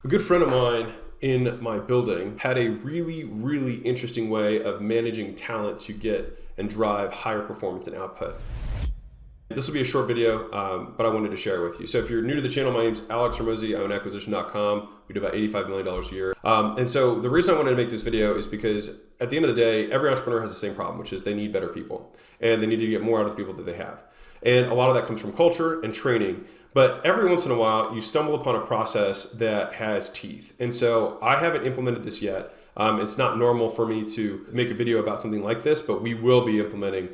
A good friend of mine in my building had a really interesting way of managing talent to get and drive higher performance and output. This will be a short video, but I wanted to share it with you. So if you're new to the channel, my name's Alex Hormozi. I own acquisition.com. We do about $85 million a year. And so the reason I wanted to make this video is because at the end of the day, every entrepreneur has the same problem, which is they need better people and they need to get more out of the people that they have. And a lot of that comes from culture and training. But every once in a while, you stumble upon a process that has teeth. And so I haven't implemented this yet. It's not normal for me to make a video about something like this, but we will be implementing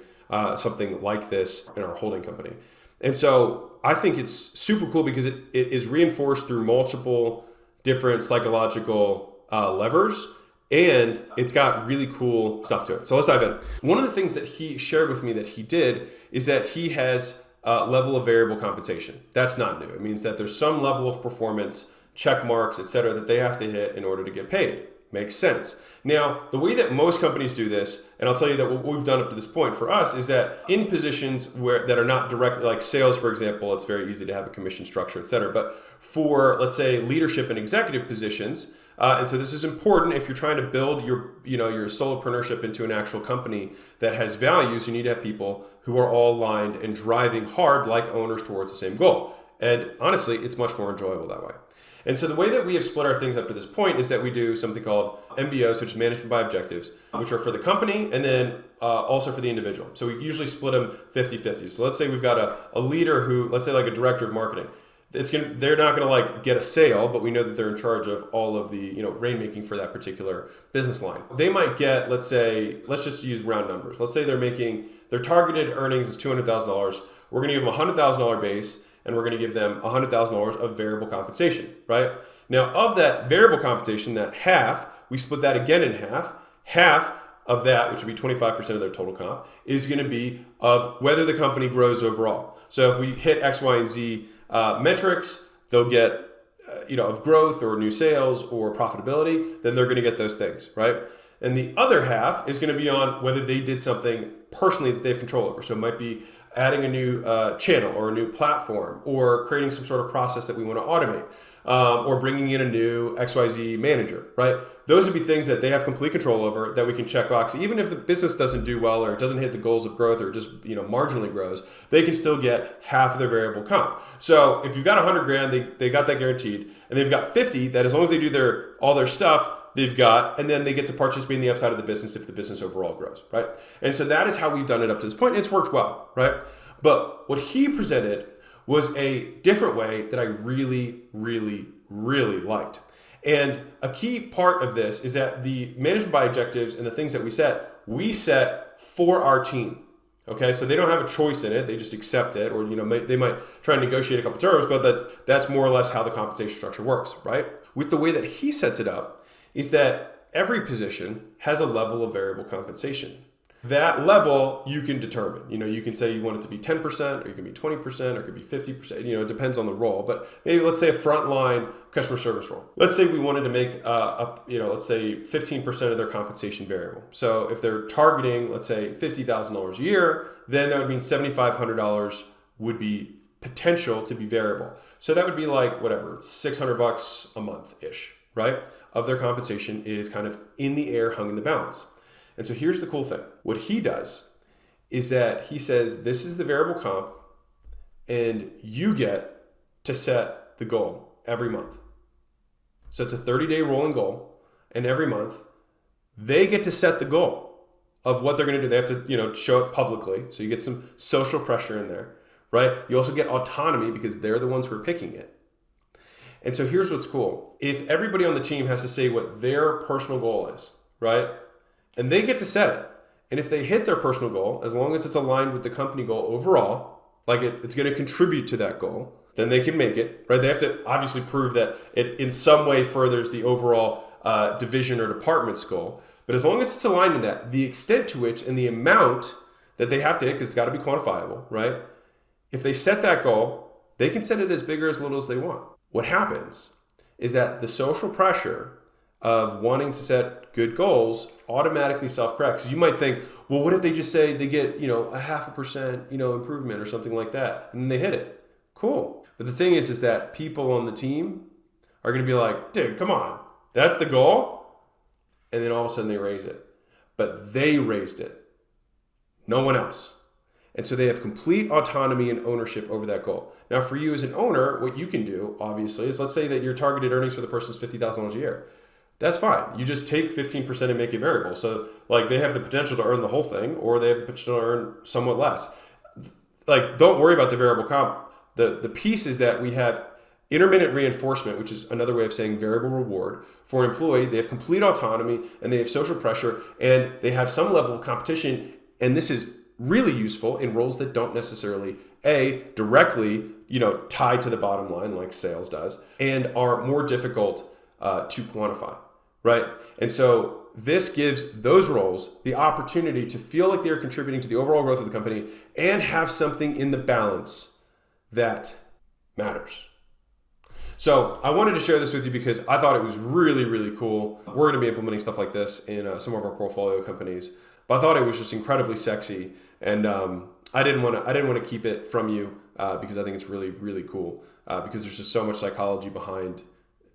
something like this in our holding company. And so I think it's super cool because it is reinforced through multiple different psychological levers, and it's got really cool stuff to it. So let's dive in. One of the things that he shared with me that he did is that he has a level of variable compensation. That's not new. It means that there's some level of performance, check marks, et cetera, that they have to hit in order to get paid. Makes sense. Now, the way that most companies do this, and I'll tell you that what we've done up to this point for us is that in positions that are not directly, like sales, for example, it's very easy to have a commission structure, et cetera. But for, let's say, leadership and executive positions, and so this is important if you're trying to build your solopreneurship into an actual company that has values. You need to have people who are all aligned and driving hard like owners towards the same goal. And honestly, it's much more enjoyable that way. And so the way that we have split our things up to this point is that we do something called MBOs, which is management by objectives, which are for the company and then also for the individual. So we usually split them 50-50. So let's say we've got a leader who, let's say like a director of marketing. They're not going to like get a sale, but we know that they're in charge of all of the rainmaking for that particular business line. They might get, let's just use round numbers. Let's say their targeted earnings is $200,000. We're going to give them a $100,000 base, and we're going to give them $100,000 of variable compensation, right? Now, of that variable compensation, that half, we split that again in half. Half of that, which would be 25% of their total comp, is going to be of whether the company grows overall. So if we hit X, Y, and Z metrics, they'll get of growth or new sales or profitability, then they're going to get those things, right? And the other half is going to be on whether they did something personally that they have control over. So it might be adding a new channel or a new platform, or creating some sort of process that we want to automate, or bringing in a new XYZ manager, right? Those would be things that they have complete control over that we can check box. Even if the business doesn't do well or it doesn't hit the goals of growth or just marginally grows, they can still get half of their variable comp. So if you've got 100 grand, they got that guaranteed, and they've got 50 that as long as they do all their stuff, they've got, and then they get to participate in the upside of the business if the business overall grows, right? And so that is how we've done it up to this point. It's worked well, right? But what he presented was a different way that I really liked. And a key part of this is that the management by objectives and the things that we set for our team. Okay, so they don't have a choice in it; they just accept it, or they might try and negotiate a couple terms, but that's more or less how the compensation structure works, right? With the way that he sets it up, is that every position has a level of variable compensation. That level you can determine. You can say you want it to be 10%, or you can be 20%, or it could be 50%. It depends on the role. But maybe let's say a frontline customer service role. Let's say we wanted to make let's say 15% of their compensation variable. So if they're targeting, let's say $50,000 a year, then that would mean $7,500 would be potential to be variable. So that would be like whatever, $600 a month-ish, right? Of their compensation is kind of in the air, hung in the balance. And so here's the cool thing. What he does is that he says, this is the variable comp, and you get to set the goal every month. So it's a 30-day rolling goal, and every month they get to set the goal of what they're going to do. They have to, show it publicly. So you get some social pressure in there, right? You also get autonomy because they're the ones who are picking it. And so here's what's cool. If everybody on the team has to say what their personal goal is, right? And they get to set it. And if they hit their personal goal, as long as it's aligned with the company goal overall, like it's going to contribute to that goal, then they can make it, right? They have to obviously prove that it in some way furthers the overall division or department's goal. But as long as it's aligned to that, the extent to which and the amount that they have to hit, because it's got to be quantifiable, right? If they set that goal, they can set it as big or as little as they want. What happens is that the social pressure of wanting to set good goals automatically self-corrects. So you might think, well, what if they just say they get, a 0.5%, improvement or something like that, and then they hit it? Cool. But the thing is that people on the team are going to be like, dude, come on, that's the goal. And then all of a sudden they raise it. But they raised it, no one else. And so they have complete autonomy and ownership over that goal. Now, for you as an owner, what you can do, obviously, is let's say that your targeted earnings for the person is $50,000 a year. That's fine. You just take 15% and make it variable. So like they have the potential to earn the whole thing, or they have the potential to earn somewhat less. Like, don't worry about the variable comp. The piece is that we have intermittent reinforcement, which is another way of saying variable reward. For an employee, they have complete autonomy and they have social pressure and they have some level of competition. And this is really useful in roles that don't necessarily directly tied to the bottom line like sales does, and are more difficult to quantify, right? And so this gives those roles the opportunity to feel like they're contributing to the overall growth of the company and have something in the balance that matters. So I wanted to share this with you because I thought it was really, really cool. We're going to be implementing stuff like this in some of our portfolio companies, but I thought it was just incredibly sexy, and I didn't want to keep it from you because I think it's really, really cool because there's just so much psychology behind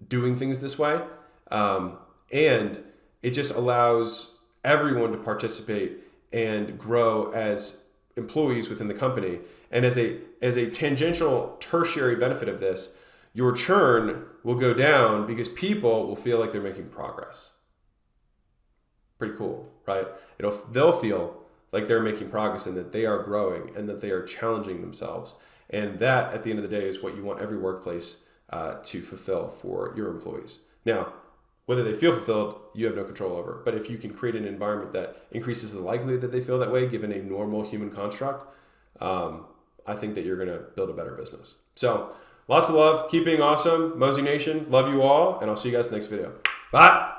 doing things this way, and it just allows everyone to participate and grow as employees within the company. And as a tangential tertiary benefit of this, your churn will go down because people will feel like they're making progress. Pretty cool, right? They'll feel like they're making progress and that they are growing and that they are challenging themselves. And that, at the end of the day, is what you want every workplace to fulfill for your employees. Now, whether they feel fulfilled, you have no control over. But if you can create an environment that increases the likelihood that they feel that way, given a normal human construct, I think that you're going to build a better business. So lots of love. Keep being awesome. Mosey Nation, love you all. And I'll see you guys next video. Bye.